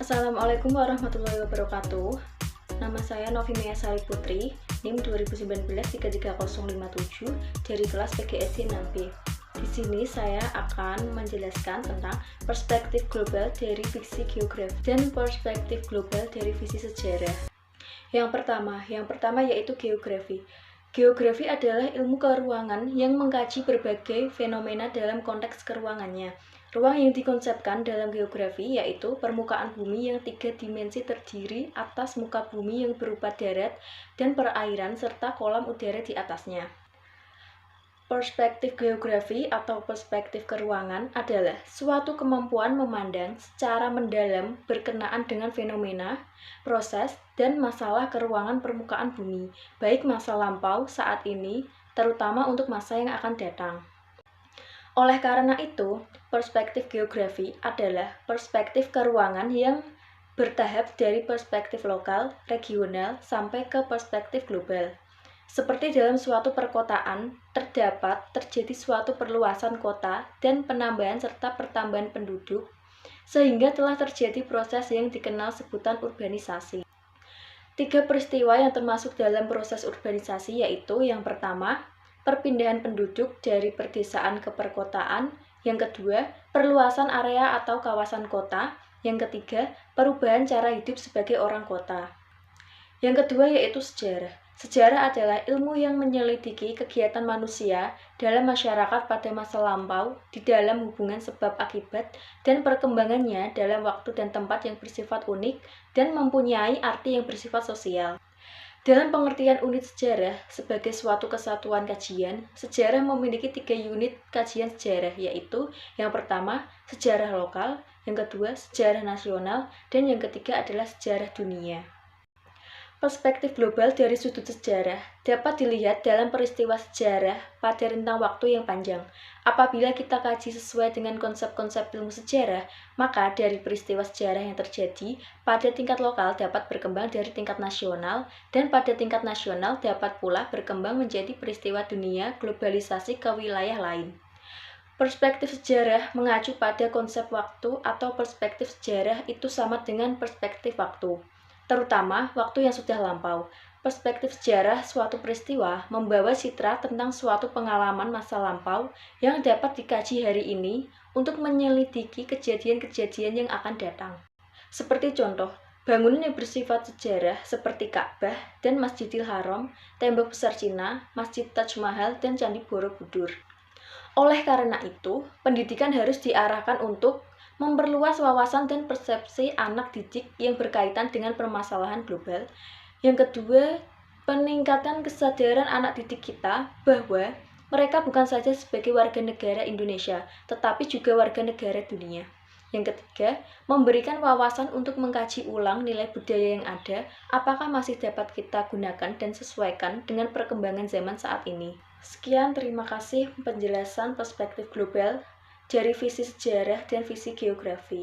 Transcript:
Assalamualaikum warahmatullahi wabarakatuh. Nama saya Novi Mia Sari Putri, NIM 2019-33057 dari kelas PGSD 6B. Di sini saya akan menjelaskan tentang perspektif global dari fiksi geografi dan perspektif global dari visi sejarah. Yang pertama yaitu geografi. Geografi adalah ilmu keruangan yang mengkaji berbagai fenomena dalam konteks keruangannya. Ruang yang dikonsepkan dalam geografi yaitu permukaan bumi yang 3 dimensi terdiri atas muka bumi yang berupa darat dan perairan serta kolam udara di atasnya. Perspektif geografi atau perspektif keruangan adalah suatu kemampuan memandang secara mendalam berkenaan dengan fenomena, proses, dan masalah keruangan permukaan bumi, baik masa lampau, saat ini, terutama untuk masa yang akan datang. Oleh karena itu, perspektif geografi adalah perspektif keruangan yang bertahap dari perspektif lokal, regional, sampai ke perspektif global. Seperti dalam suatu perkotaan, terjadi suatu perluasan kota dan penambahan serta pertambahan penduduk, sehingga telah terjadi proses yang dikenal sebutan urbanisasi. 3 peristiwa yang termasuk dalam proses urbanisasi yaitu yang pertama, perpindahan penduduk dari perdesaan ke perkotaan, yang kedua, perluasan area atau kawasan kota, yang ketiga, perubahan cara hidup sebagai orang kota. Yang kedua yaitu sejarah. Sejarah adalah ilmu yang menyelidiki kegiatan manusia dalam masyarakat pada masa lampau di dalam hubungan sebab akibat dan perkembangannya dalam waktu dan tempat yang bersifat unik dan mempunyai arti yang bersifat sosial. Dalam pengertian unit sejarah sebagai suatu kesatuan kajian, sejarah memiliki 3 unit kajian sejarah, yaitu yang pertama, sejarah lokal, yang kedua, sejarah nasional, dan yang ketiga adalah sejarah dunia. Perspektif global dari sudut sejarah dapat dilihat dalam peristiwa sejarah pada rentang waktu yang panjang. Apabila kita kaji sesuai dengan konsep-konsep ilmu sejarah, maka dari peristiwa sejarah yang terjadi pada tingkat lokal dapat berkembang dari tingkat nasional, dan pada tingkat nasional dapat pula berkembang menjadi peristiwa dunia globalisasi ke wilayah lain. Perspektif sejarah mengacu pada konsep waktu atau perspektif sejarah itu sama dengan perspektif waktu, terutama waktu yang sudah lampau. Perspektif sejarah suatu peristiwa membawa citra tentang suatu pengalaman masa lampau yang dapat dikaji hari ini untuk menyelidiki kejadian-kejadian yang akan datang. Seperti contoh, bangunan yang bersifat sejarah seperti Ka'bah dan Masjidil Haram, tembok besar Cina, Masjid Taj Mahal, dan Candi Borobudur. Oleh karena itu, pendidikan harus diarahkan untuk memperluas wawasan dan persepsi anak didik yang berkaitan dengan permasalahan global. Yang kedua, peningkatan kesadaran anak didik kita bahwa mereka bukan saja sebagai warga negara Indonesia, tetapi juga warga negara dunia. Yang ketiga, memberikan wawasan untuk mengkaji ulang nilai budaya yang ada, apakah masih dapat kita gunakan dan sesuaikan dengan perkembangan zaman saat ini. Sekian, terima kasih penjelasan perspektif global dari visi sejarah dan visi geografi.